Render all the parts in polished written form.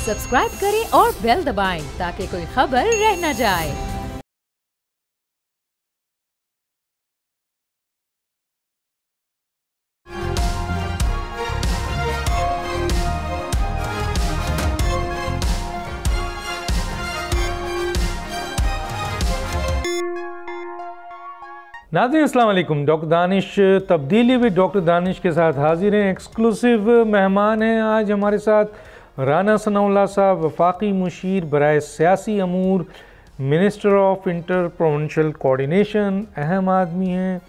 Subscribe करें और bell दबाएं ताकि कोई खबर रह न जाए। नाज़रीन अस्सलाम वालेकुम। डॉक्टर दानिश तब्दीली विद डॉक्टर दानिश के साथ हाजिर हैं। एक्सक्लूसिव मेहमान हैं आज हमारे साथ राना सनाउल्लाह साहब, वफाकी मुशीर बराए सियासी अमूर, minister of inter provincial coordination, अहम आदमी हैं,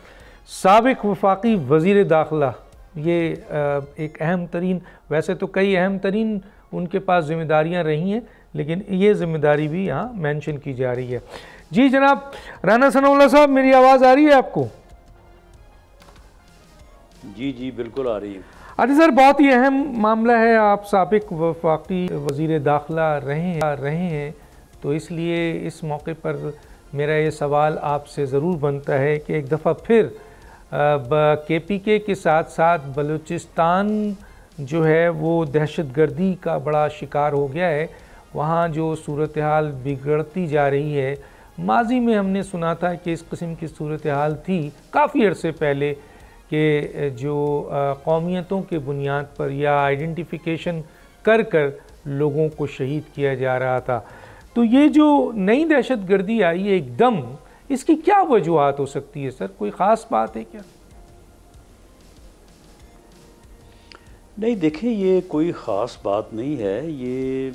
साबिक वफाकी वज़ीर दाखिला। ये एक अहम तरीन, वैसे तो कई अहम तरीन उनके पास ज़िम्मेदारियाँ रही हैं, लेकिन ये ज़िम्मेदारी भी यहाँ मेंशन की जा रही है। जी जनाब राना सनाउल्लाह साहब, मेरी आवाज़ आ रही है आपको? जी जी बिल्कुल आ रही है। अच्छा सर, बहुत ही अहम मामला है। आप साबिक वफाकी वज़ीर दाखिला रहे हैं, तो इसलिए इस मौके पर मेरा ये सवाल आपसे ज़रूर बनता है कि एक दफ़ा फिर KPK के साथ साथ बलूचिस्तान जो है वो दहशतगर्दी का बड़ा शिकार हो गया है। वहाँ जो सूरत हाल बिगड़ती जा रही है, माजी में हमने सुना था कि इस किस्म की सूरत हाल थी काफ़ी अरसे पहले कि जो कौमियतों के बुनियाद पर या आइडेंटिफिकेशन कर कर लोगों को शहीद किया जा रहा था। तो ये जो नई दहशतगर्दी आई है एकदम, इसकी क्या वजूहात हो सकती है सर? कोई ख़ास बात है क्या? नहीं देखिए, ये कोई ख़ास बात नहीं है। ये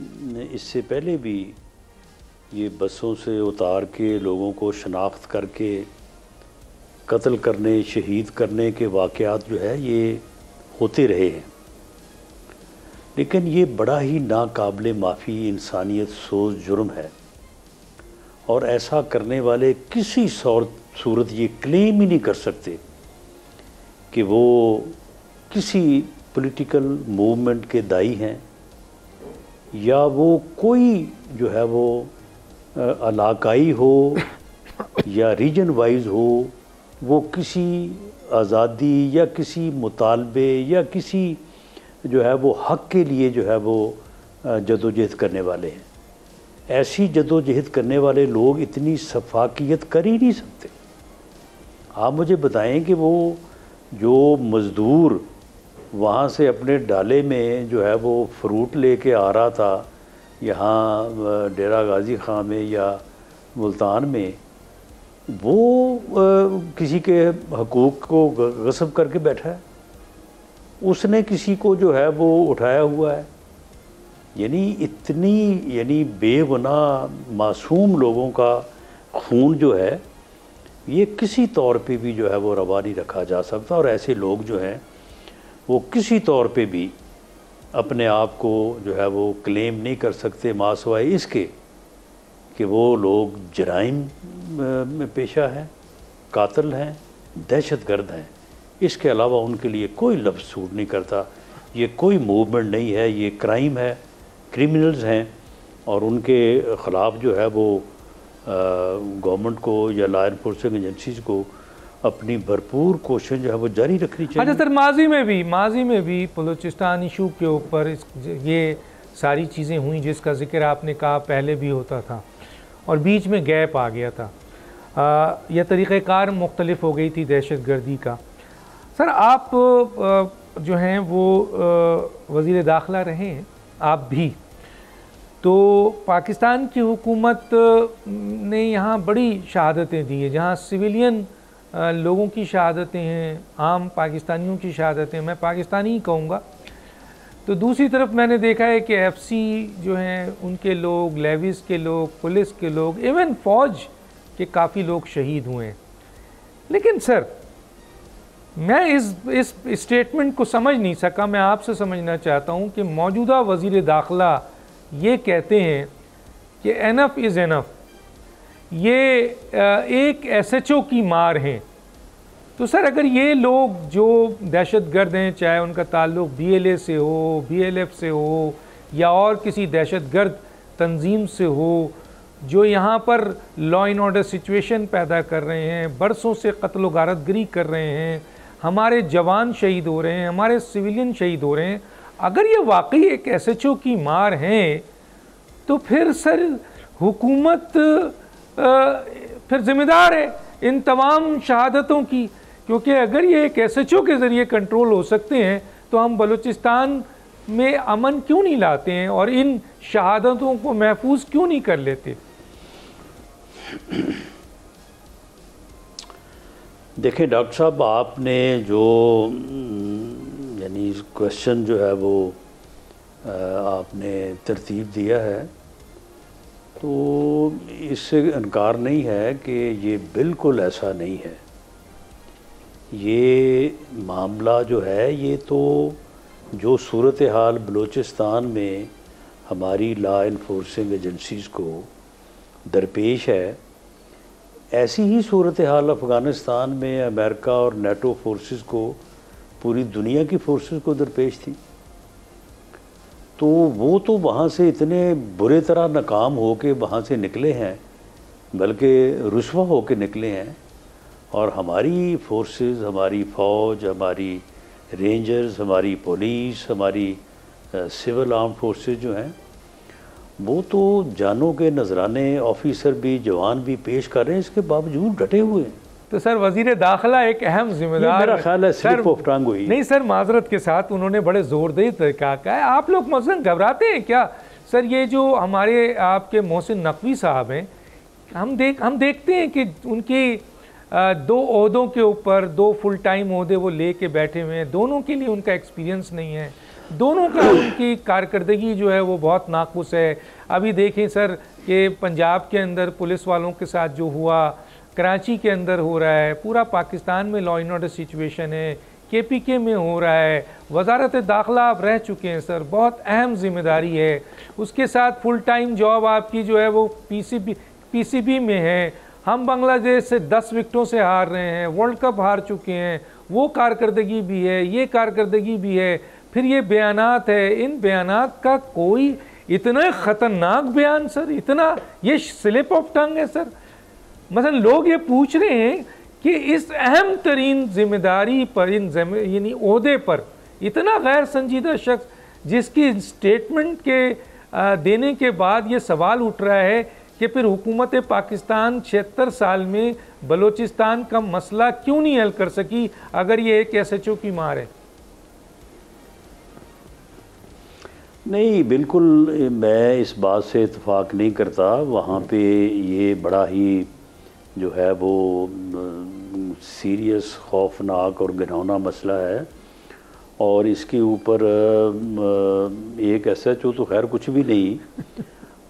इससे पहले भी ये बसों से उतार के लोगों को शनाख्त करके कत्ल करने, शहीद करने के वाक़यात जो है ये होते रहे हैं, लेकिन ये बड़ा ही नाकाबिले माफ़ी इंसानियत सोच जुर्म है। और ऐसा करने वाले किसी सूरत ये क्लेम ही नहीं कर सकते कि वो किसी पॉलिटिकल मूवमेंट के दाई हैं या वो कोई जो है वो इलाकाई हो या रीजन वाइज हो, वो किसी आज़ादी या किसी मुतालबे या किसी जो है वो हक़ के लिए जो है वो जदोजहद करने वाले हैं। ऐसी जदोजहद करने वाले लोग इतनी सफाकियत कर ही नहीं सकते। आप मुझे बताएं कि वो जो मज़दूर वहाँ से अपने डाले में जो है वो फ्रूट लेके आ रहा था यहाँ डेरा गाजी खां में या मुल्तान में, वो किसी के हकूक़ को गस्ब करके बैठा है, उसने किसी को जो है वो उठाया हुआ है। यानी बेगुनाह मासूम लोगों का खून जो है ये किसी तौर पे भी जो है वो रवा नहीं रखा जा सकता। और ऐसे लोग जो हैं वो किसी तौर पे भी अपने आप को जो है वो क्लेम नहीं कर सकते, मासवाए इसके कि वो लोग जराइम में पेशा हैं, कातिल हैं, दहशतगर्द हैं। इसके अलावा उनके लिए कोई लफ्ज़ सूट नहीं करता। ये कोई मूवमेंट नहीं है, ये क्राइम है, क्रिमिनल्स हैं, और उनके ख़िलाफ़ जो है वो गवर्नमेंट को या लॉ एनफोर्सिंग एजेंसीज़ को अपनी भरपूर कोशिश जो है वो जारी रखनी चाहिए। अच्छा सर, माजी में भी बलूचिस्तान इशू के ऊपर ये सारी चीज़ें हुई जिसका जिक्र आपने कहा पहले भी होता था और बीच में गैप आ गया था। यह तरीक़ेकार मुख्तलिफ हो गई थी दहशतगर्दी का। सर आप जो हैं वो वज़ीर दाखिला रहे हैं, आप भी, तो पाकिस्तान की हुकूमत ने यहाँ बड़ी शहादतें दी है, जहाँ सिविलियन लोगों की शहादतें हैं, आम पाकिस्तानियों की शहादतें, मैं पाकिस्तानी ही कहूँगा। तो दूसरी तरफ मैंने देखा है कि FC जो हैं उनके लोग, लेविस के लोग, पुलिस के लोग, इवन फ़ौज के काफ़ी लोग शहीद हुए हैं। लेकिन सर मैं इस स्टेटमेंट को समझ नहीं सका। मैं आपसे समझना चाहता हूँ कि मौजूदा वज़ीर दाखिला ये कहते हैं कि एनफ इज़ एनफ, ये एक SHO की मार हैं। तो सर अगर ये लोग जो दहशतगर्द हैं, चाहे उनका ताल्लुक़ BLA से हो, BLF से हो या और किसी दहशतगर्द तंजीम से हो, जो यहाँ पर लॉ एंड ऑर्डर सिचुएशन पैदा कर रहे हैं, बरसों से कत्ल गारतगरी कर रहे हैं, हमारे जवान शहीद हो रहे हैं, हमारे सिविलियन शहीद हो रहे हैं, अगर ये वाकई एक SHO की मार हैं तो फिर सर हुकूमत फिर ज़िम्मेदार है इन तमाम शहादतों की, क्योंकि अगर ये एक SHO के ज़रिए कंट्रोल हो सकते हैं तो हम बलूचिस्तान में अमन क्यों नहीं लाते हैं और इन शहादतों को महफूज क्यों नहीं कर लेते? देखें डॉक्टर साहब, आपने जो यानी क्वेश्चन जो है वो आपने तरतीब दिया है, तो इससे इनकार नहीं है कि ये बिल्कुल ऐसा नहीं है। ये मामला जो है, ये तो जो सूरत हाल बलूचिस्तान में हमारी लॉ इन्फोर्सिंग एजेंसीज़ को दरपेश है, ऐसी ही सूरत हाल अफ़गानिस्तान में अमेरिका और नेटो फोर्सेस को, पूरी दुनिया की फोर्सेस को दरपेश थी। तो वो तो वहाँ से इतने बुरे तरह नाकाम हो के वहाँ से निकले हैं, बल्कि रुस्वा हो के निकले हैं। और हमारी फोर्सेस, हमारी फ़ौज, हमारी रेंजर्स, हमारी पुलिस, हमारी सिविल आर्म फोर्सेस जो हैं, वो तो जानों के नजराने ऑफिसर भी, जवान भी पेश कर रहे हैं, इसके बावजूद डटे हुए हैं। तो सर वज़ीर दाखिला एक अहम जिम्मेदार, मेरा ख्याल है स्लिप ऑफ टंग हुई। नहीं सर, माजरत के साथ उन्होंने बड़े ज़ोरदार तरीका का है। आप लोग मसलन घबराते हैं क्या सर? ये जो हमारे आपके मोहसिन नकवी साहब हैं, हम देखते हैं कि उनकी 2 ओहदों के ऊपर 2 फुल टाइम ओहदे वो ले के बैठे हुए हैं। दोनों के लिए उनका एक्सपीरियंस नहीं है, दोनों का उनकी कारकर्दगी जो है वो बहुत नाक़ुस है। अभी देखें सर कि पंजाब के अंदर पुलिस वालों के साथ जो हुआ, कराची के अंदर हो रहा है, पूरा पाकिस्तान में लॉ एंड ऑर्डर सिचुएशन है, KPK में हो रहा है। वजारत दाखिला आप रह चुके हैं सर, बहुत अहम जिम्मेदारी है। उसके साथ फुल टाइम जॉब आपकी जो है वो PCB में है। हम बांग्लादेश से 10 विकेटों से हार रहे हैं, वर्ल्ड कप हार चुके हैं, वो कारकर्दगी भी है, ये कारकर्दगी भी है। फिर ये बयानात है, इन बयानात का कोई इतना ख़तरनाक बयान सर, इतना ये स्लिप ऑफ टंग है सर। मतलब लोग ये पूछ रहे हैं कि इस अहम तरीन जिम्मेदारी पर, यानी ओहदे पर इतना गैर संजीदा शख्स जिसकी स्टेटमेंट के देने के बाद ये सवाल उठ रहा है कि फिर हुकूमत पाकिस्तान 76 साल में बलूचिस्तान का मसला क्यों नहीं हल कर सकी अगर ये एक SHO की मार है? नहीं, बिल्कुल मैं इस बात से इत्तेफाक नहीं करता। वहाँ पे ये बड़ा ही जो है वो सीरियस, खौफनाक और घिनौना मसला है, और इसके ऊपर एक SHO तो खैर कुछ भी नहीं,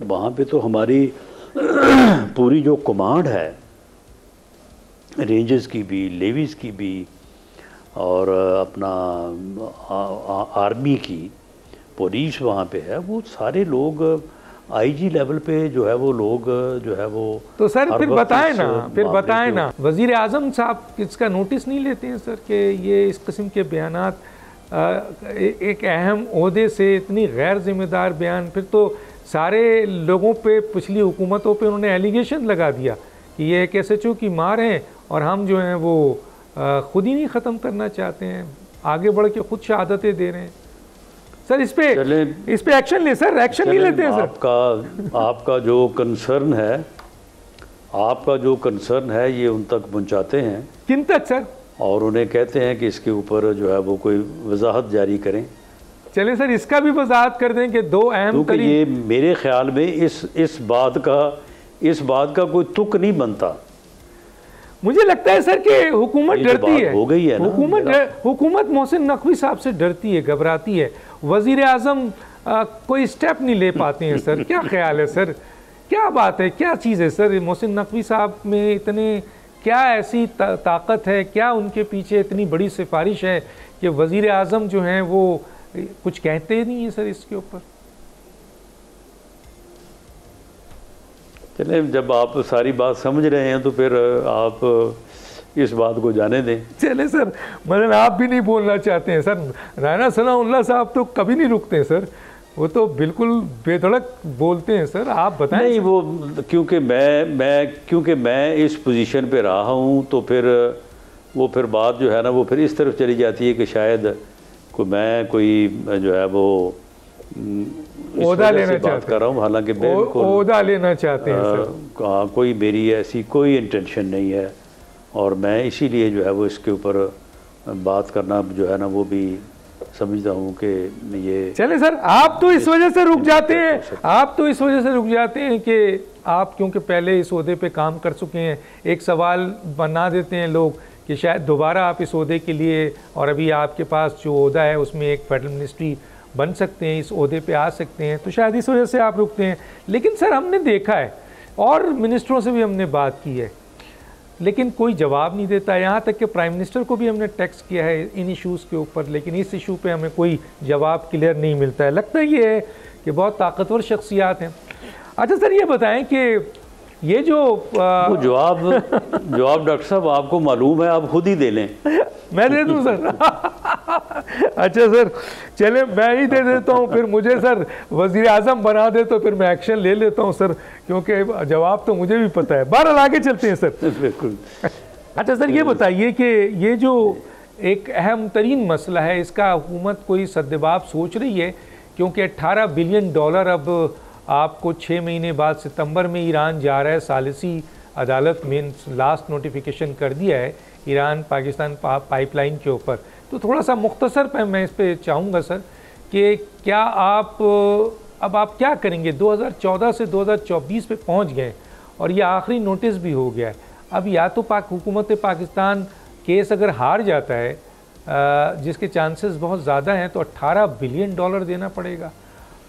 वहाँ पे तो हमारी पूरी जो कमांड है, रेंजर्स की भी, लेवीज़ की भी, और अपना आर्मी की, पुलिस वहाँ पे है, वो सारे लोग IG लेवल पे जो है वो लोग जो है वो। तो सर फिर बताएं ना, वज़ीर आज़म साहब इसका नोटिस नहीं लेते हैं सर कि ये इस किस्म के बयानात, एक अहम ओहदे से इतनी गैर जिम्मेदार बयान, फिर तो सारे लोगों पे, पिछली हुकूमतों पे उन्होंने एलिगेशन लगा दिया कि ये एक SHO की मार है और हम जो हैं वो ख़ुद ही नहीं ख़त्म करना चाहते हैं, आगे बढ़ के ख़ुद शहादतें दे रहे हैं। सर इस पे एक्शन ले सर, एक्शन नहीं लेते हैं सर। आपका जो कंसर्न है ये उन तक पहुंचाते हैं। किन तक सर? और उन्हें कहते हैं कि इसके ऊपर जो है वो कोई वजाहत जारी करें। चले सर, इसका भी वजाहत कर दें कि 2 अहम, क्योंकि ये मेरे ख्याल में इस बात का कोई तुक नहीं बनता। मुझे लगता है सर कि हुकूमत डरती है, हो गई है हुकूमत मोहसिन नकवी साहब से डरती है, घबराती है। वज़ीर आज़म कोई स्टेप नहीं ले पाते हैं सर। क्या ख्याल है सर, क्या बात है, क्या चीज़ है सर? मोहसिन नकवी साहब में इतने क्या ऐसी ताकत है, क्या उनके पीछे इतनी बड़ी सिफारिश है कि वज़ीर आज़म जो हैं वो कुछ कहते नहीं है सर इसके ऊपर? चले, जब आप सारी बात समझ रहे हैं तो फिर आप इस बात को जाने दें। चले सर, मतलब आप भी नहीं बोलना चाहते हैं सर? राना सनाउल्लाह साहब तो कभी नहीं रुकते हैं सर, वो तो बिल्कुल बेधड़क बोलते हैं सर। आप बताएं। नहीं, वो क्योंकि मैं इस पोजीशन पे रहा हूँ, तो फिर बात जो है ना वो फिर इस तरफ चली जाती है कि शायद मैं कोई जो है वो ओहदा लेना बात कर रहा हूँ, हालांकि बिल्कुल ओहदा लेना चाहते हैं सर। हाँ, कोई मेरी ऐसी कोई इंटेंशन नहीं है, और मैं इसीलिए जो है वो इसके ऊपर बात करना जो है ना वो भी समझता हूँ कि ये चले सर, आप तो इस वजह से रुक जाते हैं, आप तो इस वजह से रुक जाते हैं कि आप क्योंकि पहले इस ओहदे पे काम कर चुके हैं, एक सवाल बना देते हैं लोग कि शायद दोबारा आप इस ओहदे के लिए, और अभी आपके पास जो ओहदा है उसमें एक फेडरल मिनिस्ट्री बन सकते हैं, इस ओहदे पे आ सकते हैं, तो शायद इस वजह से आप रुकते हैं। लेकिन सर हमने देखा है और मिनिस्टरों से भी हमने बात की है, लेकिन कोई जवाब नहीं देता। यहाँ तक कि प्राइम मिनिस्टर को भी हमने टेक्स्ट किया है इन इश्यूज़ के ऊपर, लेकिन इस इशू पे हमें कोई जवाब क्लियर नहीं मिलता है। लगता ये है कि बहुत ताकतवर शख्सियात हैं। अच्छा सर ये बताएं कि ये जो वो जवाब डॉक्टर साहब आपको मालूम है, आप खुद ही दे लें। मैं दे दूं सर? अच्छा सर चले मैं ही दे देता हूँ, फिर मुझे सर वज़ीर आज़म बना दे तो फिर मैं एक्शन ले लेता हूँ सर, क्योंकि जवाब तो मुझे भी पता है। बहरहाल आगे चलते हैं सर। बिल्कुल। अच्छा सर ये बताइए कि ये जो एक अहम तरीन मसला है, इसका हुकूमत कोई सद्दबाब सोच रही है? क्योंकि 18 बिलियन डॉलर अब आपको 6 महीने बाद सितंबर में ईरान जा रहा है, सालिसी अदालत में लास्ट नोटिफिकेशन कर दिया है ईरान पाकिस्तान पाइपलाइन के ऊपर। तो थोड़ा सा मुख्तसर पे मैं इस पे चाहूँगा सर कि क्या अब आप क्या करेंगे? 2014 से 2024 पे पहुँच गए और ये आखिरी नोटिस भी हो गया है। अब या तो हुकूमत पाकिस्तान केस अगर हार जाता है, जिसके चांसेस बहुत ज़्यादा हैं, तो 18 बिलियन डॉलर देना पड़ेगा,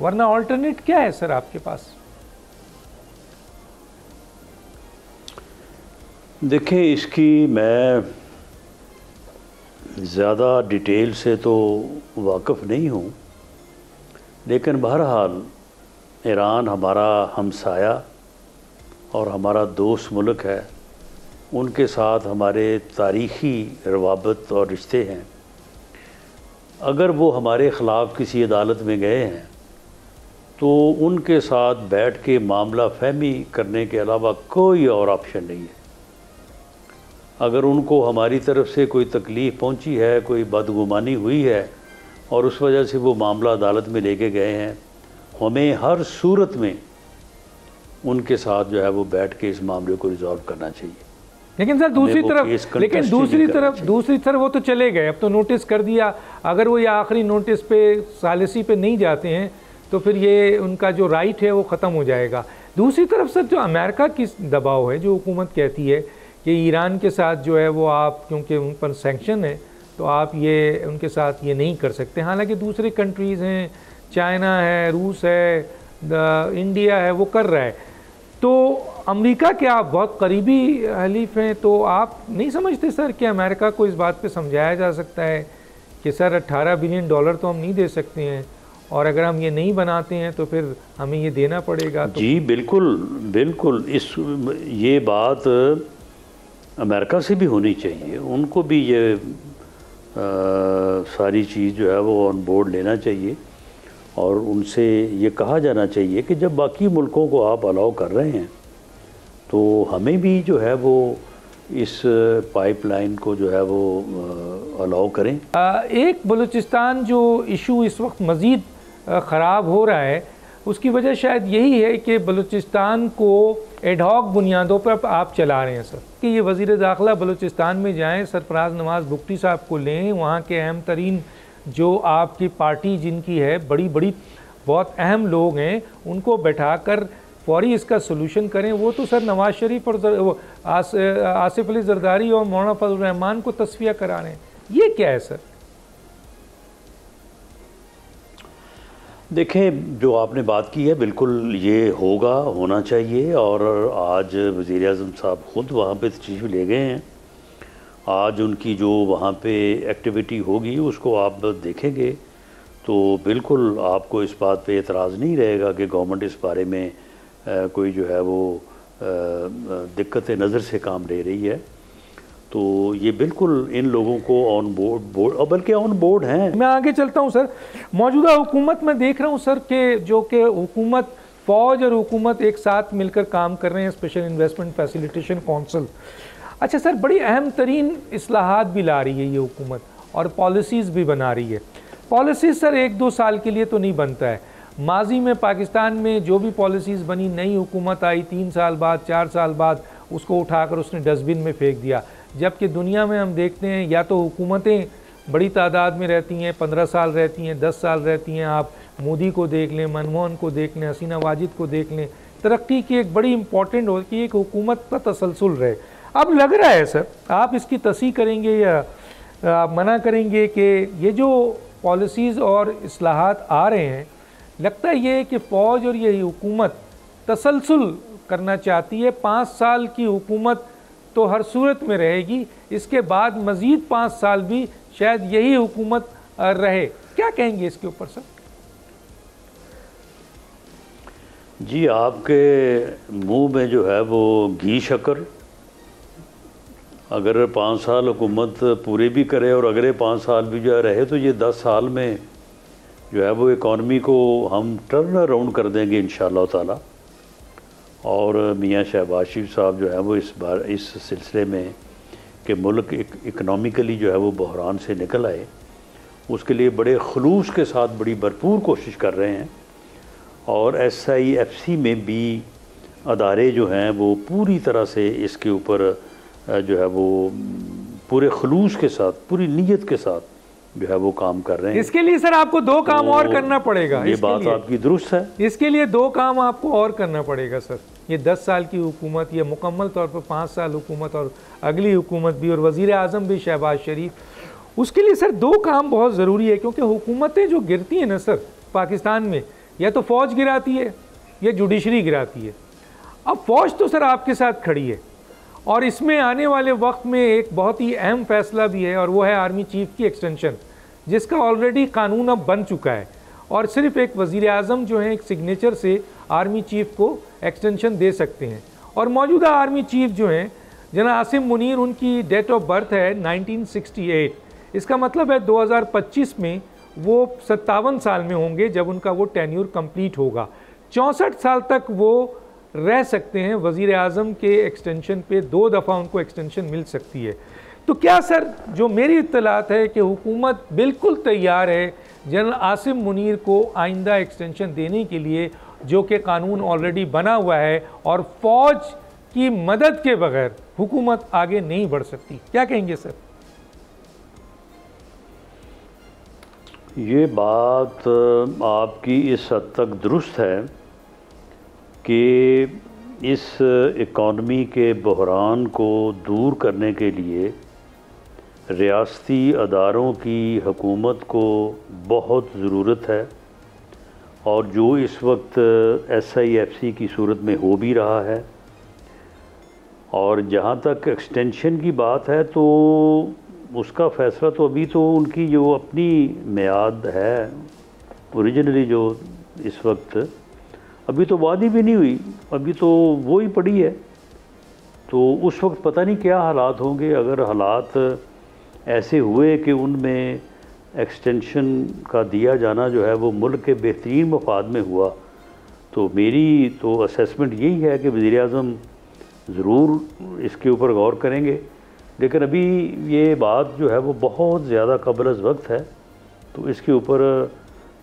वरना ऑल्टरनेट क्या है सर आपके पास? देखें, इसकी मैं ज़्यादा डिटेल से तो वाकिफ़ नहीं हूँ, लेकिन बहरहाल ईरान हमारा हमसाया और हमारा दोस्त मुल्क है, उनके साथ हमारे तारीख़ी रवाबत और रिश्ते हैं। अगर वो हमारे ख़िलाफ़ किसी अदालत में गए हैं तो उनके साथ बैठ के मामला फहमी करने के अलावा कोई और ऑप्शन नहीं है। अगर उनको हमारी तरफ से कोई तकलीफ़ पहुंची है, कोई बदगुमानी हुई है और उस वजह से वो मामला अदालत में लेके गए हैं, हमें हर सूरत में उनके साथ जो है वो बैठ के इस मामले को रिजॉल्व करना चाहिए। लेकिन सर दूसरी तरफ वो तो चले गए, अब तो नोटिस कर दिया। अगर वो ये आखिरी नोटिस पे सालिसी पे नहीं जाते हैं तो फिर ये उनका जो राइट है वो ख़त्म हो जाएगा। दूसरी तरफ सर जो अमेरिका की दबाव है, जो हुकूमत कहती है कि ईरान के साथ जो है वो आप, क्योंकि उन पर सैंक्शन है तो आप ये उनके साथ ये नहीं कर सकते। हालांकि दूसरे कंट्रीज़ हैं, चाइना है, रूस है, इंडिया है, वो कर रहा है। तो अमेरिका के आप बहुत करीबी हलीफ हैं, तो आप नहीं समझते सर कि अमेरिका को इस बात पे समझाया जा सकता है कि सर 18 बिलियन डॉलर तो हम नहीं दे सकते हैं, और अगर हम ये नहीं बनाते हैं तो फिर हमें ये देना पड़ेगा? तो जी बिल्कुल बिल्कुल, ये बात अमेरिका से भी होनी चाहिए, उनको भी ये सारी चीज़ जो है वो ऑन बोर्ड लेना चाहिए, और उनसे ये कहा जाना चाहिए कि जब बाकी मुल्कों को आप अलाउ कर रहे हैं तो हमें भी जो है वो इस पाइपलाइन को जो है वो अलाउ करें। एक बलूचिस्तान जो इशू इस वक्त मज़ीद ख़राब हो रहा है, उसकी वजह शायद यही है कि बलूचिस्तान को एडहॉक बुनियादों पर आप चला रहे हैं सर, कि ये वज़ीर दाखिला बलूचिस्तान में जाएं, सरफराज नवाज़ भुट्टी साहब को लें, वहाँ के अहम तरीन जो आपकी पार्टी जिनकी है, बड़ी बड़ी बहुत अहम लोग हैं, उनको बैठाकर फौरी इसका सलूशन करें। वो तो सर नवाज़ शरीफ और आसिफ अली जरदारी और मौलाना फजल रहमान को तस्फिया करा रहे हैं। ये क्या है सर? देखें, जो आपने बात की है बिल्कुल ये होना चाहिए, और आज वज़ीर आज़म साहब ख़ुद वहाँ पे तशरीफ़ ले गए हैं। आज उनकी जो वहाँ पे एक्टिविटी होगी उसको आप देखेंगे तो बिल्कुल आपको इस बात पे एतराज़ नहीं रहेगा कि गवर्नमेंट इस बारे में कोई जो है वो दिक्कत नज़र से काम ले रही है। तो ये बिल्कुल इन लोगों को ऑन बोर्ड और बल्कि ऑन बोर्ड हैं। मैं आगे चलता हूँ सर। मौजूदा हुकूमत में देख रहा हूँ सर कि जो कि हुकूमत, फ़ौज और हुकूमत एक साथ मिलकर काम कर रहे हैं, स्पेशल इन्वेस्टमेंट फैसिलिटेशन काउंसिल। अच्छा सर, बड़ी अहम तरीन इस्लाहात भी ला रही है ये हुकूमत और पॉलिसीज़ भी बना रही है। पॉलिसीज़ सर 1-2 साल के लिए तो नहीं बनता है। माजी में पाकिस्तान में जो भी पॉलिसीज़ बनी, नई हुकूमत आई 3 साल बाद 4 साल बाद उसको उठाकर उसने डस्टबिन में फेंक दिया। जबकि दुनिया में हम देखते हैं या तो हुकूमतें बड़ी तादाद में रहती हैं, 15 साल रहती हैं, 10 साल रहती हैं। आप मोदी को देख लें, मनमोहन को देख लें, हसीना वाजिद को देख लें। तरक्की की एक बड़ी इंपॉर्टेंट हो कि एक हुकूमत का तसलसल रहे। अब लग रहा है सर, आप इसकी तस्हीह करेंगे या आप मना करेंगे कि ये जो पॉलिसीज़ और इस्लाहात आ रहे हैं, लगता है ये कि फ़ौज और ये हुकूमत तसलसल करना चाहती है। 5 साल की हुकूमत तो हर सूरत में रहेगी, इसके बाद मज़ीद 5 साल भी शायद यही हुकूमत रहे। क्या कहेंगे इसके ऊपर सर? जी, आपके मुंह में जो है वो घी शक्कर। अगर 5 साल हुकूमत पूरे भी करे और अगले 5 साल भी जो है रहे, तो ये 10 साल में जो है वो इकॉनमी को हम टर्न अराउंड कर देंगे इंशाअल्लाह ताला। और मियाँ शहबाज शरीफ साहब जो है वो इस बार इस सिलसिले में कि मुल्क इकनॉमिकली जो है वो बहरान से निकल आए, उसके लिए बड़े खलूस के साथ बड़ी भरपूर कोशिश कर रहे हैं। और SIFC में भी अदारे जो हैं वो पूरी तरह से इसके ऊपर जो है वो पूरे खलूस के साथ, पूरी नीयत के साथ जो है वो काम कर रहे हैं। इसके लिए सर आपको 2 काम और करना पड़ेगा। ये बात आपकी दुरुस्त है। इसके लिए 2 काम आपको और करना पड़ेगा सर। ये 10 साल की हुकूमत, ये मुकम्मल तौर पर 5 साल हुकूमत और अगली हुकूमत भी, और वज़ीर आज़म भी शहबाज शरीफ, उसके लिए सर 2 काम बहुत ज़रूरी है। क्योंकि हुकूमतें जो गिरती हैं ना सर पाकिस्तान में, या तो फ़ौज गिराती है या जुडिशरी गिराती है। अब फ़ौज तो सर आपके साथ खड़ी है, और इसमें आने वाले वक्त में एक बहुत ही अहम फैसला भी है, और वो है आर्मी चीफ की एक्सटेंशन, जिसका ऑलरेडी कानून अब बन चुका है। और सिर्फ एक वज़ीर आज़म जो है एक सिग्नेचर से आर्मी चीफ को एक्सटेंशन दे सकते हैं। और मौजूदा आर्मी चीफ जो हैं जना आसिम मुनीर, उनकी डेट ऑफ बर्थ है 1968। इसका मतलब है 2025 में वो 57 साल में होंगे जब उनका वो टेन्यूर कंप्लीट होगा। 64 साल तक वो रह सकते हैं। वज़ीर आज़म के एक्सटेंशन पे 2 दफ़ा उनको एक्सटेंशन मिल सकती है। तो क्या सर, जो मेरी इत्तलात है कि हुकूमत बिल्कुल तैयार है जनरल आसिम मुनीर को आइंदा एक्सटेंशन देने के लिए, जो कि कानून ऑलरेडी बना हुआ है, और फ़ौज की मदद के बगैर हुकूमत आगे नहीं बढ़ सकती। क्या कहेंगे सर? ये बात आपकी इस हद तक दुरुस्त है कि इस इकॉनमी के बहरान को दूर करने के लिए रियासती अदारों की हुकूमत को बहुत ज़रूरत है। और जो इस वक्त SIFC की सूरत में हो भी रहा है। और जहाँ तक एक्सटेंशन की बात है, तो उसका फ़ैसला तो अभी तो उनकी जो अपनी मियाद है ओरिजिनली जो इस वक्त, अभी तो वादी भी नहीं हुई, अभी तो वो ही पड़ी है। तो उस वक्त पता नहीं क्या हालात होंगे। अगर हालात ऐसे हुए कि उनमें एक्सटेंशन का दिया जाना जो है वो मुल्क के बेहतरीन मफाद में हुआ, तो मेरी तो असेसमेंट यही है कि वज़ीर आज़म ज़रूर इसके ऊपर गौर करेंगे। लेकिन अभी ये बात जो है वो बहुत ज़्यादा क़ब्ल अज़ वक्त है, तो इसके ऊपर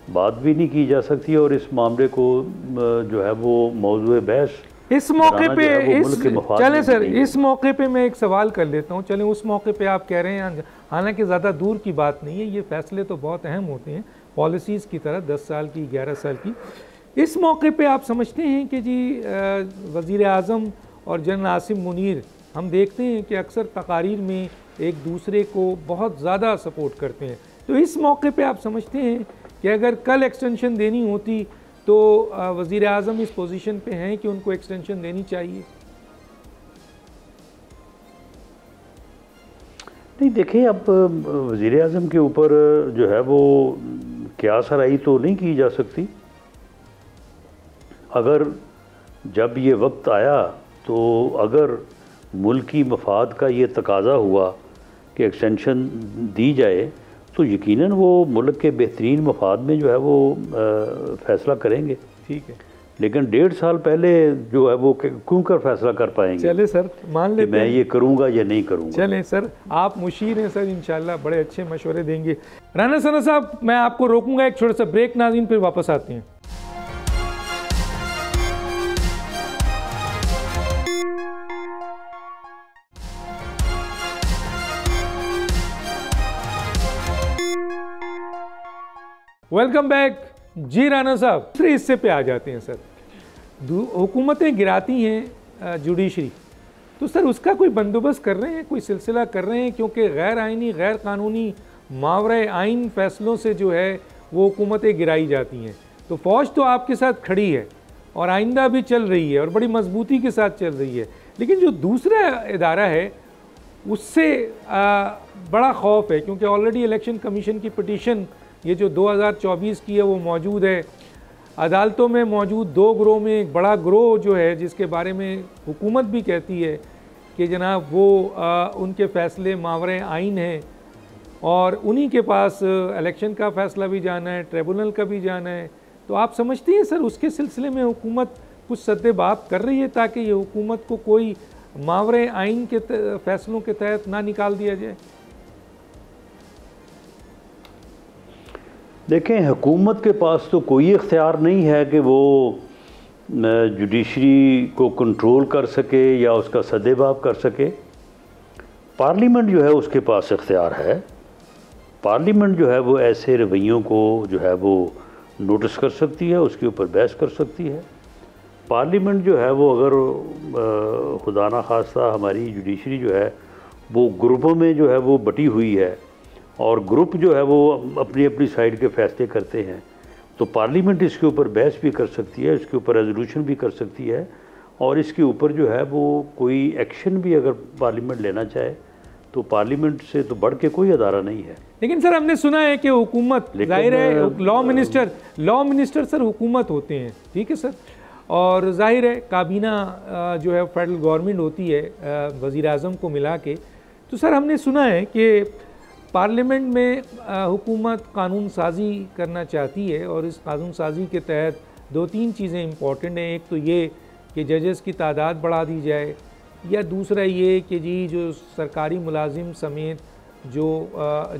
बात भी नहीं की जा सकती। और इस मामले को जो है वो मौज़ूए बहस इस मौके पे चलें सर, इस मौके पे मैं एक सवाल कर लेता हूँ। चलें, उस मौके पे आप कह रहे हैं, हालांकि ज़्यादा दूर की बात नहीं है, ये फ़ैसले तो बहुत अहम होते हैं पॉलिसीज़ की तरह, 10 साल की, 11 साल की। इस मौके पे आप समझते हैं कि जी वज़ीर आज़म और जनरल आसिम मुनीर, हम देखते हैं कि अक्सर तकारीर में एक दूसरे को बहुत ज़्यादा सपोर्ट करते हैं, तो इस मौके पे आप समझते हैं कि अगर कल एक्सटेंशन देनी होती तो वज़ीर आज़म इस पोजीशन पे हैं कि उनको एक्सटेंशन देनी चाहिए? नहीं, देखिए, अब वज़ीर आज़म के ऊपर जो है वो क़यास आराई तो नहीं की जा सकती। अगर जब ये वक्त आया तो अगर मुल्की मफाद का ये तकाज़ा हुआ कि एक्सटेंशन दी जाए, तो यकीनन वो मुल्क के बेहतरीन मफाद में जो है वो फ़ैसला करेंगे। ठीक है, लेकिन 1.5 साल पहले जो है वो क्यों कर फैसला कर पाएंगे? चले सर, मान लेते मैं ये करूँगा या नहीं करूँगा। चलें सर, आप मुशीर हैं सर, इंशाल्लाह बड़े अच्छे मशवरे देंगे। राना सना साहब, मैं आपको रोकूंगा, एक छोटा सा ब्रेक नाज़रीन, फिर वापस आते हैं। वेलकम बैक जी राना साहब। दूसरे हिस्से पे आ जाते हैं सर। हुकूमतें गिराती हैं जुडिशरी, तो सर उसका कोई बंदोबस्त कर रहे हैं, कोई सिलसिला कर रहे हैं? क्योंकि गैर आइनी गैर कानूनी मावरे आइन फैसलों से जो है वो हुकूमतें गिराई जाती हैं। तो फ़ौज तो आपके साथ खड़ी है और आइंदा भी चल रही है और बड़ी मजबूती के साथ चल रही है, लेकिन जो दूसरा इदारा है उससे बड़ा खौफ है, क्योंकि ऑलरेडी इलेक्शन कमीशन की पिटीशन ये जो 2024 की है वो मौजूद है अदालतों में। मौजूद दो ग्रोह में एक बड़ा ग्रोह जो है जिसके बारे में हुकूमत भी कहती है कि जनाब वो उनके फ़ैसले मावरे आइन हैं और उन्हीं के पास इलेक्शन का फ़ैसला भी जाना है, ट्रिब्यूनल का भी जाना है। तो आप समझते हैं सर उसके सिलसिले में हुकूमत कुछ सद्देबाब कर रही है ताकि ये हुकूमत को कोई मावरे आइन के फैसलों के तहत ना निकाल दिया जाए? देखें, हुकूमत के पास तो कोई इख्तियार नहीं है कि वो जुडिशरी को कंट्रोल कर सके या उसका सद्देबाब कर सके। पार्लियामेंट जो है उसके पास इख्तियार है। पार्लियामेंट जो है वो ऐसे रवैयों को जो है वो नोटिस कर सकती है, उसके ऊपर बहस कर सकती है। पार्लियामेंट जो है वो अगर खुदा ना खास्ता हमारी जुडिशरी जो है वो ग्रुपों में जो है वो बटी हुई है और ग्रुप जो है वो अपनी अपनी साइड के फैसले करते हैं, तो पार्लियामेंट इसके ऊपर बहस भी कर सकती है, इसके ऊपर रेजोल्यूशन भी कर सकती है और इसके ऊपर जो है वो कोई एक्शन भी अगर पार्लियामेंट लेना चाहे तो पार्लियामेंट से तो बढ़ के कोई अदारा नहीं है। लेकिन सर हमने सुना है कि हुकूमत, जाहिर है लॉ मिनिस्टर सर हुकूमत होते हैं, ठीक है सर, और जाहिर है काबीना जो है फेडरल गवर्नमेंट होती है वज़ीर आज़म को मिला के। तो सर हमने सुना है कि पार्लियामेंट में हुकूमत कानून साजी करना चाहती है और इस कानून साजी के तहत दो तीन चीज़ें इम्पॉर्टेंट हैं। एक तो ये कि जजेस की तादाद बढ़ा दी जाए, या दूसरा ये कि जी जो सरकारी मुलाजिम समेत जो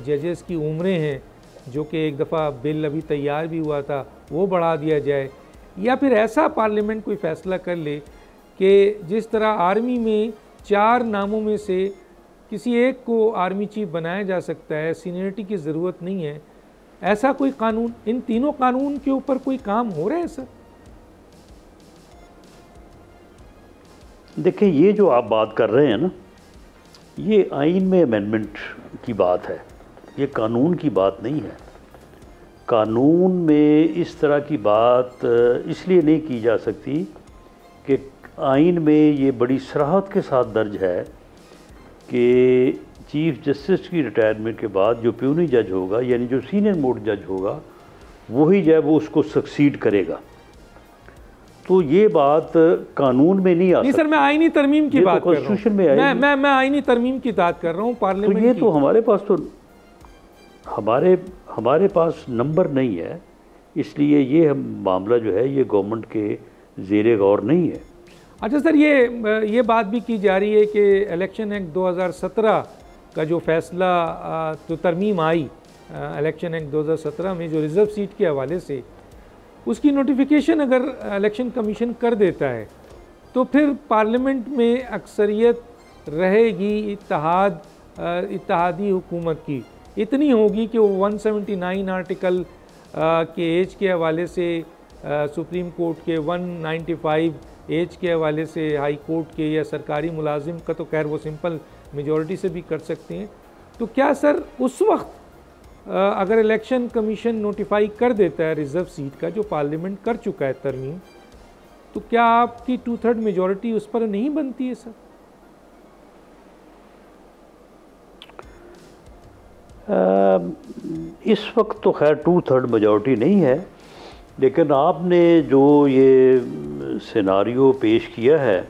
जजेस की उम्रें हैं, जो कि एक दफ़ा बिल अभी तैयार भी हुआ था, वो बढ़ा दिया जाए, या फिर ऐसा पार्लियामेंट कोई फ़ैसला कर ले कि जिस तरह आर्मी में 4 नामों में से किसी एक को आर्मी चीफ बनाया जा सकता है, सीनियरिटी की ज़रूरत नहीं है, ऐसा कोई कानून, इन तीनों कानून के ऊपर कोई काम हो रहा है सर? देखिए, ये जो आप बात कर रहे हैं ना, ये आइन में अमेंडमेंट की बात है, ये कानून की बात नहीं है। कानून में इस तरह की बात इसलिए नहीं की जा सकती कि आइन में ये बड़ी सराहत के साथ दर्ज है कि चीफ जस्टिस की रिटायरमेंट के बाद जो प्यूनी जज होगा, यानी जो सीनियर मोस्ट जज होगा, वही जो है वो उसको सक्सीड करेगा। तो ये बात कानून में नहीं आ सकती। सर मैं आईनी तरमीम की बात कर रहा हूँ, मैं आईनी तरमीम की बात कर रहा हूँ पार्लियामेंट की। तो ये तो हमारे पास नंबर नहीं है, इसलिए ये मामला जो है ये गवर्नमेंट के ज़ेरे गौर नहीं है। अच्छा सर, ये बात भी की जा रही है कि इलेक्शन एक्ट 2017 का जो फैसला, जो तरमीम आई इलेक्शन एक्ट 2017 में जो रिज़र्व सीट के हवाले से, उसकी नोटिफिकेशन अगर इलेक्शन कमीशन कर देता है तो फिर पार्लियामेंट में अक्सरियत रहेगी इत्तेहादी हुकूमत की, इतनी होगी कि वो 179 आर्टिकल के एज के हवाले से सुप्रीम कोर्ट के, 195 एज के हवाले से हाई कोर्ट के, या सरकारी मुलाजिम का तो खैर वो सिंपल मेजॉरिटी से भी कर सकते हैं। तो क्या सर उस वक्त अगर इलेक्शन कमीशन नोटिफाई कर देता है रिज़र्व सीट का, जो पार्लियामेंट कर चुका है तरमीम, तो क्या आपकी 2/3 मेजॉरिटी उस पर नहीं बनती है सर? इस वक्त तो खैर 2/3 मेजॉरिटी नहीं है, लेकिन आपने जो ये सिनारियो पेश किया है,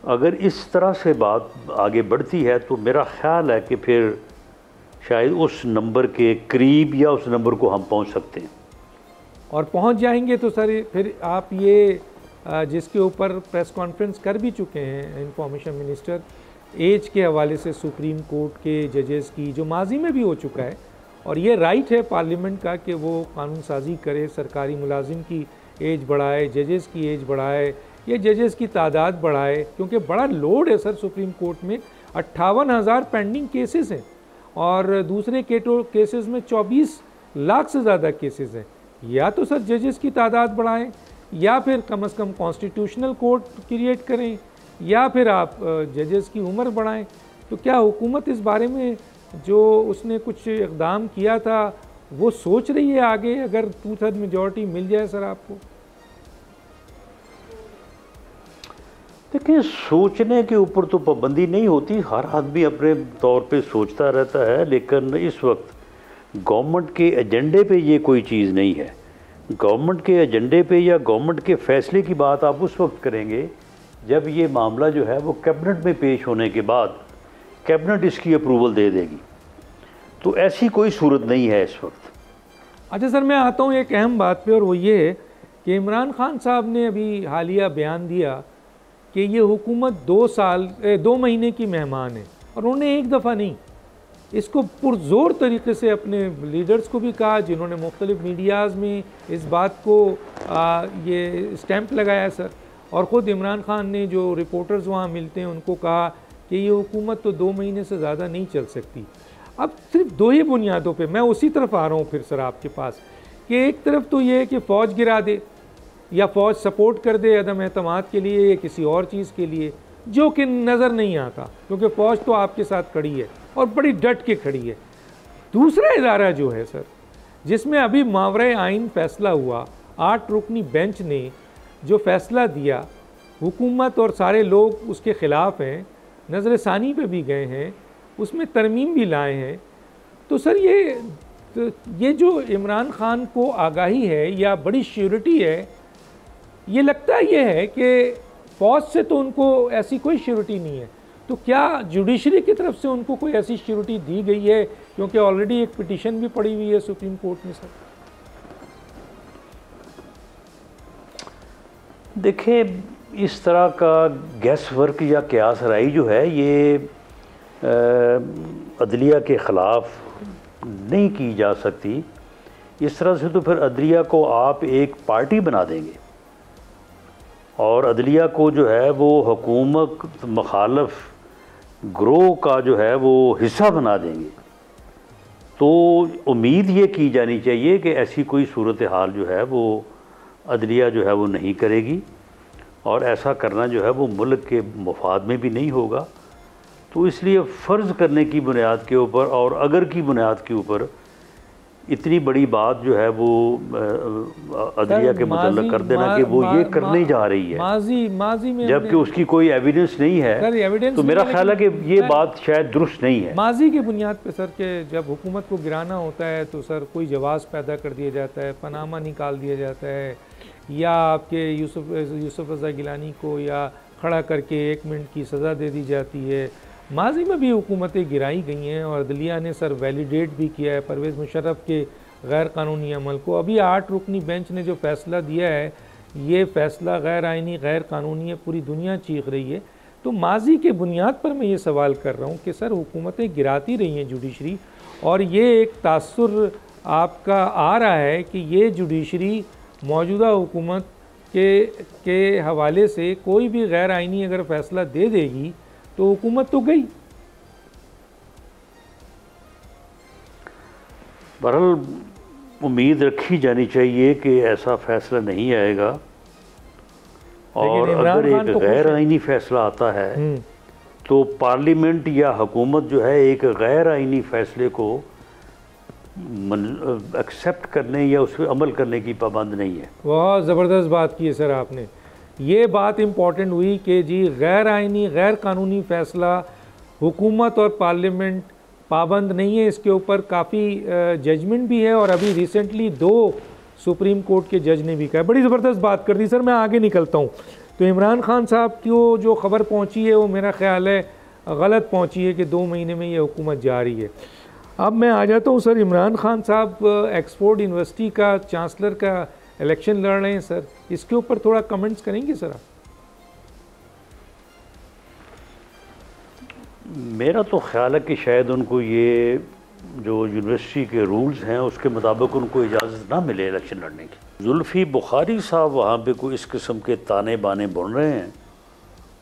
अगर इस तरह से बात आगे बढ़ती है तो मेरा ख्याल है कि फिर शायद उस नंबर के करीब या उस नंबर को हम पहुंच सकते हैं। और पहुंच जाएंगे तो सर फिर आप ये जिसके ऊपर प्रेस कॉन्फ्रेंस कर भी चुके हैं इंफॉर्मेशन मिनिस्टर, एज के हवाले से सुप्रीम कोर्ट के जजेस की, जो माजी में भी हो चुका है, और ये राइट है पार्लियामेंट का कि वो कानून साजी करे, सरकारी मुलाजिम की एज बढ़ाए, जजेस की एज बढ़ाए, या जजेस की तादाद बढ़ाए, क्योंकि बड़ा लोड है सर सुप्रीम कोर्ट में। 58,000 पेंडिंग केसेस हैं और दूसरे केसेस में 24 लाख से ज़्यादा केसेस हैं। या तो सर जजेस की तादाद बढ़ाएं, या फिर कम से कम कॉन्स्टिट्यूशनल कोर्ट क्रिएट करें, या फिर आप जजेस की उम्र बढ़ाएं। तो क्या हुकूमत इस बारे में जो उसने कुछ इक़दाम किया था वो सोच रही है आगे, अगर 2/3 मेजॉरिटी मिल जाए सर आपको? देखिए, सोचने के ऊपर तो पाबंदी नहीं होती, हर आदमी अपने तौर पे सोचता रहता है, लेकिन इस वक्त गवर्नमेंट के एजेंडे पे ये कोई चीज़ नहीं है। गवर्नमेंट के एजेंडे पे या गवर्नमेंट के फ़ैसले की बात आप उस वक्त करेंगे जब ये मामला जो है वो कैबिनेट में पेश होने के बाद कैबिनेट इसकी अप्रूवल दे देगी। तो ऐसी कोई सूरत नहीं है इस वक्त। अच्छा सर, मैं आता हूँ एक अहम बात पे, और वो ये है कि इमरान खान साहब ने अभी हालिया बयान दिया कि ये हुकूमत 2 महीने की मेहमान है, और उन्होंने एक दफ़ा नहीं, इसको पुरज़ोर तरीके से अपने लीडर्स को भी कहा, जिन्होंने मुख्तलिफ मीडियाज़ में इस बात को ये स्टैंप लगाया सर। और ख़ुद इमरान खान ने जो रिपोर्टर्स वहाँ मिलते हैं उनको कहा कि ये हुकूमत तो 2 महीने से ज़्यादा नहीं चल सकती। अब सिर्फ 2 ही बुनियादों पे मैं उसी तरफ आ रहा हूँ फिर सर आपके पास, कि एक तरफ तो ये है कि फ़ौज गिरा दे या फ़ौज सपोर्ट कर दे अदम एतमाद के लिए या किसी और चीज़ के लिए, जो कि नज़र नहीं आता, क्योंकि फ़ौज तो आपके साथ खड़ी है और बड़ी डट के खड़ी है। दूसरा इदारा जो है सर, जिसमें अभी मावरे आइन फ़ैसला हुआ, 8 रुकनी बेंच ने जो फ़ैसला दिया, हुकूमत और सारे लोग उसके ख़िलाफ़ हैं, नज़र सानी पे भी गए हैं, उसमें तरमीम भी लाए हैं। तो सर ये जो इमरान खान को आगाही है या बड़ी श्योरिटी है, ये लगता ये है कि फ़ौज से तो उनको ऐसी कोई श्योरिटी नहीं है। तो क्या जुडिशरी की तरफ से उनको कोई ऐसी श्योरिटी दी गई है, क्योंकि ऑलरेडी एक पिटीशन भी पड़ी हुई है सुप्रीम कोर्ट में सर? देखिए, इस तरह का गैस वर्क या क्यास राई जो है ये अदलिया के ख़िलाफ़ नहीं की जा सकती। इस तरह से तो फिर अदलिया को आप एक पार्टी बना देंगे और अदलिया को जो है वो हुकूमत मुखालफ ग्रोह का जो है वो हिस्सा बना देंगे। तो उम्मीद ये की जानी चाहिए कि ऐसी कोई सूरत हाल जो है वो अदलिया जो है वो नहीं करेगी, और ऐसा करना जो है वो मुल्क के मफाद में भी नहीं होगा। तो इसलिए फ़र्ज़ करने की बुनियाद के ऊपर और अगर की बुनियाद के ऊपर इतनी बड़ी बात जो है वो अदलिया के मुतल्लिक़ कर देना कि वो ये करने जा रही है माजी में, जबकि उसकी कोई एविडेंस नहीं है, तो मेरा ख्याल है कि ये बात शायद दुरुस्त नहीं है। माजी की बुनियाद पे सर के जब हुकूमत को गिराना होता है तो सर कोई जवाज़ पैदा कर दिया जाता है, पनामा निकाल दिया जाता है, या आपके यूसुफ रज़ा गिलानी को या खड़ा करके 1 मिनट की सज़ा दे दी जाती है। माजी में भी हुकूमतें गिराई गई हैं और अदलिया ने सर वैलिडेट भी किया है परवेज़ मुशर्रफ के गैर कानूनी अमल को। अभी 8 रुकनी बेंच ने जो फ़ैसला दिया है, ये फ़ैसला गैर आइनी गैर कानूनी है, पूरी दुनिया चीख रही है। तो माजी के बुनियाद पर मैं ये सवाल कर रहा हूँ कि सर हुकूमतें गिराती रही हैं जुडिशरी, और ये एक तासुर आपका आ रहा है कि ये जुडिशरी मौजूदा हुकूमत के हवाले से कोई भी गैर आइनी अगर फ़ैसला दे देगी तो हुकूमत तो गई। बहरहाल उम्मीद रखी जानी चाहिए कि ऐसा फ़ैसला नहीं आएगा, और अगर एक गैर आइनी फ़ैसला आता है तो पार्लियामेंट या हुकूमत जो है एक गैर आइनी फ़ैसले को एक्सेप्ट करने या उस पर अमल करने की पाबंद नहीं है। बहुत ज़बरदस्त बात की है सर आपने। ये बात इम्पॉर्टेंट हुई कि जी गैर आइनी गैर कानूनी फ़ैसला हुकूमत और पार्लियामेंट पाबंद नहीं है, इसके ऊपर काफ़ी जजमेंट भी है, और अभी रिसेंटली 2 सुप्रीम कोर्ट के जज ने भी कहा। बड़ी ज़बरदस्त बात कर दी सर। मैं आगे निकलता हूँ। तो इमरान खान साहब को जो खबर पहुँची है वो मेरा ख्याल है गलत पहुँची है कि 2 महीने में ये हुकूमत जा रही है। अब मैं आ जाता हूँ सर, इमरान खान साहब ऑक्सफोर्ड यूनिवर्सिटी का चांसलर का इलेक्शन लड़ रहे हैं सर, इसके ऊपर थोड़ा कमेंट्स करेंगे सर आप? मेरा तो ख्याल है कि शायद उनको ये जो यूनिवर्सिटी के रूल्स हैं उसके मुताबिक उनको इजाज़त ना मिले इलेक्शन लड़ने की। जुल्फ़ी बुखारी साहब वहाँ पे कोई इस किस्म के ताने बाने बुन रहे हैं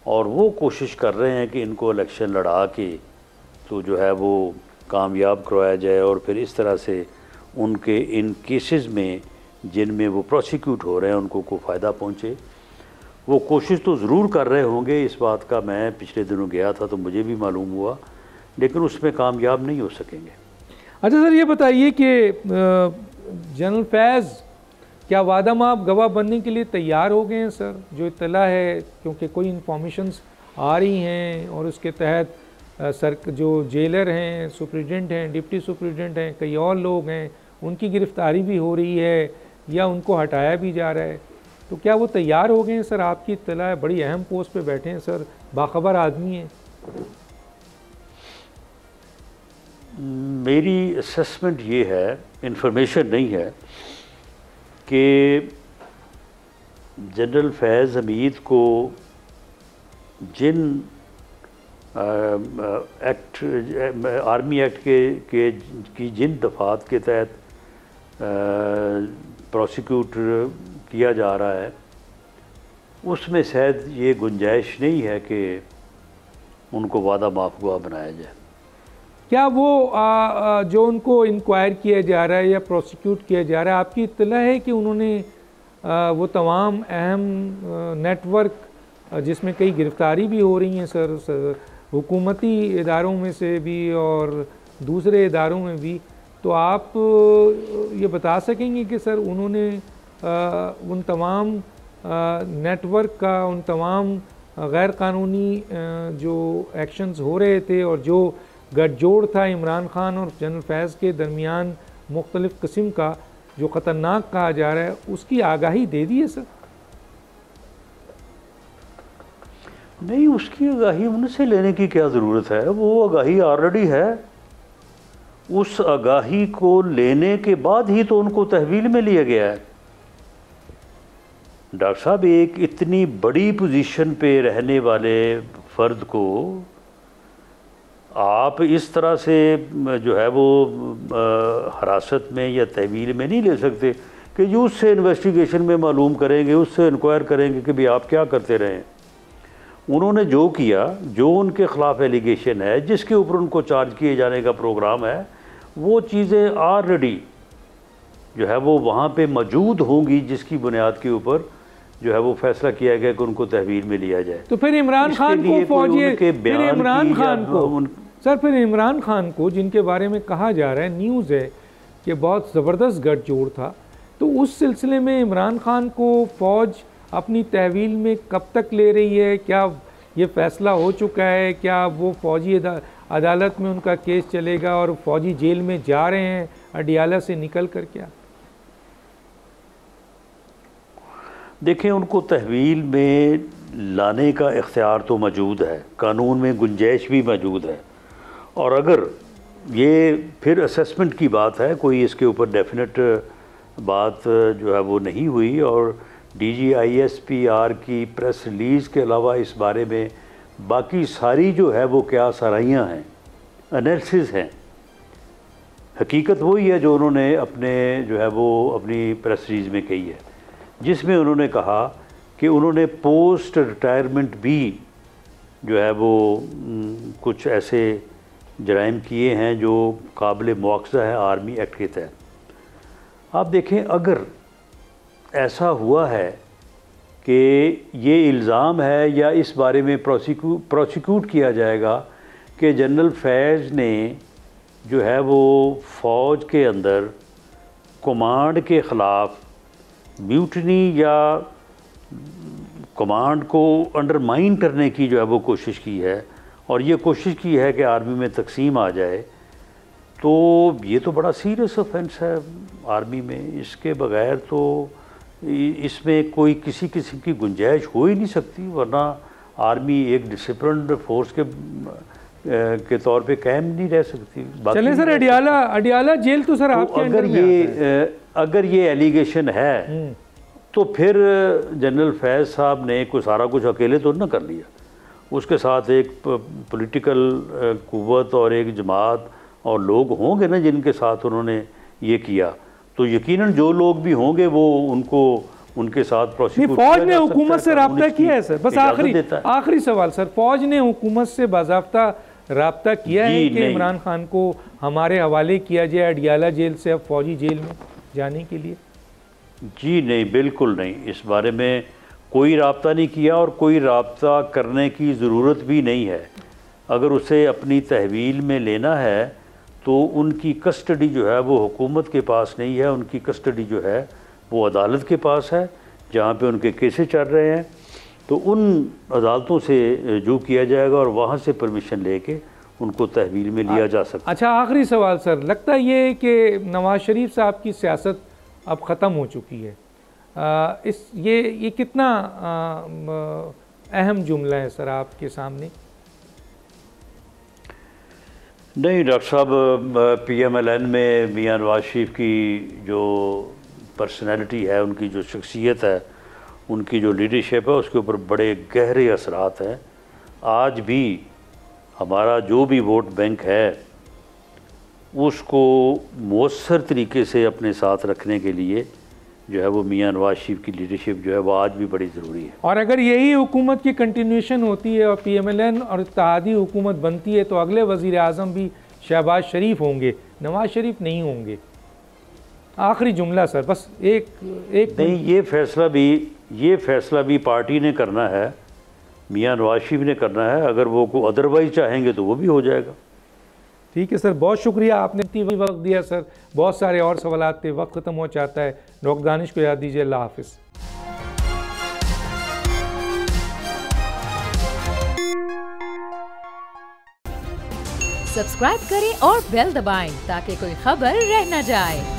और वो कोशिश कर रहे हैं कि इनको इलेक्शन लड़ा के तो जो है वो कामयाब करवाया जाए और फिर इस तरह से उनके इन केसेस में जिनमें वो प्रोसिक्यूट हो रहे हैं उनको को फ़ायदा पहुँचे। वो कोशिश तो ज़रूर कर रहे होंगे, इस बात का मैं पिछले दिनों गया था तो मुझे भी मालूम हुआ, लेकिन उसमें कामयाब नहीं हो सकेंगे। अच्छा सर, ये बताइए कि जनरल फैज़ क्या वादा माफ गवाह बनने के लिए तैयार हो गए हैं सर? जो इत्तला है, क्योंकि कोई इंफॉर्मेशंस आ रही हैं और उसके तहत सर जो जेलर हैं, सुप्रिटेंडेंट हैं, डिप्टी सुप्रिटेंडेंट हैं, कई और लोग हैं, उनकी गिरफ्तारी भी हो रही है या उनको हटाया भी जा रहा है, तो क्या वो तैयार हो गए हैं सर? आपकी इत्तला है, बड़ी अहम पोस्ट पे बैठे हैं सर, बाखबर आदमी हैं। मेरी असेसमेंट ये है, इंफॉर्मेशन नहीं है, कि जनरल फैज़ हमीद को जिन एक्ट आर्मी एक्ट के की जिन दफ़ात के तहत प्रोसिक्यूट किया जा रहा है उसमें शायद ये गुंजाइश नहीं है कि उनको वादा माफ गवाह बनाया जाए। क्या वो जो उनको इंक्वायर किया जा रहा है या प्रोसिक्यूट किया जा रहा है, आपकी इत्तला है कि उन्होंने वो तमाम अहम नेटवर्क जिसमें कई गिरफ्तारी भी हो रही हैं सर, हुकूमती इदारों में से भी और दूसरे इदारों में भी, तो आप ये बता सकेंगे कि सर उन्होंने उन तमाम नेटवर्क का, उन तमाम गैर कानूनी जो एक्शंस हो रहे थे और जो गठजोड़ था इमरान खान और जनरल फैज़ के दरमियान मुख्तलिफ़ किस्म का, जो ख़तरनाक कहा जा रहा है, उसकी आगाही दे दी है सर? नहीं, उसकी आगाही उनसे लेने की क्या ज़रूरत है, वो आगाही ऑलरेडी है। उस आगाही को लेने के बाद ही तो उनको तहवील में लिया गया है। डॉक्टर साहब, एक इतनी बड़ी पोजीशन पे रहने वाले फ़र्द को आप इस तरह से जो है वो हिरासत में या तहवील में नहीं ले सकते कि जो उससे इन्वेस्टिगेशन में मालूम करेंगे, उससे इंक्वायर करेंगे कि भाई आप क्या करते रहें। उन्होंने जो किया, जो उनके ख़िलाफ़ एलिगेशन है, जिसके ऊपर उनको चार्ज किए जाने का प्रोग्राम है, वो चीज़ें ऑलरेडी जो है वो वहाँ पे मौजूद होंगी, जिसकी बुनियाद के ऊपर जो है वो फैसला किया गया कि उनको तहवील में लिया जाए। तो फिर इमरान खान को फौजी, फिर इमरान खान को सर, फिर इमरान खान को जिनके बारे में कहा जा रहा है, न्यूज़ है कि बहुत ज़बरदस्त गठजोड़ था, तो उस सिलसिले में इमरान खान को फ़ौज अपनी तहवील में कब तक ले रही है? क्या ये फ़ैसला हो चुका है? क्या वो फ़ौजी अदालत में उनका केस चलेगा और फ़ौजी जेल में जा रहे हैं अडियाला से निकल कर? क्या देखें, उनको तहवील में लाने का इख्तियार तो मौजूद है, कानून में गुंजाइश भी मौजूद है, और अगर ये फिर असेसमेंट की बात है, कोई इसके ऊपर डेफिनेट बात जो है वो नहीं हुई, और DGISPR की प्रेस रिलीज़ के अलावा इस बारे में बाकी सारी जो है वो क्या सराहियाँ हैं, एनालिसिस हैं। हकीकत वही है जो उन्होंने अपने जो है वो अपनी प्रेस रिलीज़ में कही है, जिसमें उन्होंने कहा कि उन्होंने पोस्ट रिटायरमेंट भी जो है वो कुछ ऐसे जराइम किए हैं जो काबिल मुआवजा है आर्मी एक्ट के तहत। आप देखें, अगर ऐसा हुआ है कि ये इल्ज़ाम है या इस बारे में प्रोसिक्यूट किया जाएगा कि जनरल फैज़ ने जो है वो फ़ौज के अंदर कमांड के ख़िलाफ़ म्यूटनी या कमांड को अंडरमाइन करने की जो है वो कोशिश की है, और ये कोशिश की है कि आर्मी में तकसीम आ जाए, तो ये तो बड़ा सीरियस ऑफेंस है आर्मी में। इसके बगैर तो इसमें कोई किसी किस्म की गुंजाइश हो ही नहीं सकती, वरना आर्मी एक डिसिप्लिन्ड फोर्स के तौर पे कायम नहीं रह सकती। चलें सर, अडियाला जेल तो सर आपके अंडर में आता है। अगर ये एलिगेशन है तो फिर जनरल फैज़ साहब ने कोई सारा कुछ अकेले तो ना कर लिया, उसके साथ एक पॉलिटिकल कुव्वत और एक जमात और लोग होंगे ना जिनके साथ उन्होंने ये किया, तो यकीनन जो लोग भी होंगे वो उनको उनके साथ प्रोसिक्यूट। फौज ने हुकूमत से रब्ता किया है सर? बस आखिरी सवाल सर, फौज ने हुकूमत से बाज़ाब्ता राब्ता किया है जी कि नहीं। इमरान खान को हमारे हवाले किया जाए अडियाला जेल से अब फौजी जेल में जाने के लिए? जी नहीं, बिल्कुल नहीं, इस बारे में कोई राब्ता नहीं किया और कोई राब्ता करने की ज़रूरत भी नहीं है। अगर उसे अपनी तहवील में लेना है तो उनकी कस्टडी जो है वो हुकूमत के पास नहीं है, उनकी कस्टडी जो है वो अदालत के पास है जहाँ पे उनके केसेस चल रहे हैं। तो उन अदालतों से रुजू किया जाएगा और वहाँ से परमिशन लेके उनको तहवील में लिया जा सकता है। अच्छा, आखिरी सवाल सर, लगता है ये कि नवाज़ शरीफ साहब की सियासत अब ख़त्म हो चुकी है, ये कितना अहम जुमला है सर आपके सामने? नहीं डॉक्टर साहब, PMLN में मियां नवाज शरीफ की जो पर्सनैलिटी है, उनकी जो शख्सियत है, उनकी जो लीडरशिप है, उसके ऊपर बड़े गहरे असरात हैं। आज भी हमारा जो भी वोट बैंक है उसको मौसर तरीके से अपने साथ रखने के लिए जो है वो मियां नवाज शरीफ की लीडरशिप जो है वो आज भी बड़ी ज़रूरी है। और अगर यही हुकूमत की कंटिन्यूशन होती है और PMLN और इत्तेहादी हुकूमत बनती है तो अगले वज़ीर आज़म भी शहबाज शरीफ होंगे, नवाज शरीफ नहीं होंगे। आखिरी जुमला सर, बस एक नहीं, ये फैसला भी पार्टी ने करना है, मियां नवाज शरीफ ने करना है। अगर वो को अदरवाइज चाहेंगे तो वो भी हो जाएगा। ठीक है सर, बहुत शुक्रिया, आपने इतनी वक्त दिया सर। बहुत सारे और सवालात थे, वक्त ख़त्म हो जाता है। डॉक्टर दानिश को याद दीजिए। अल्लाह हाफिज़। सब्सक्राइब करें और बेल दबाएं ताकि कोई खबर रह न जाए।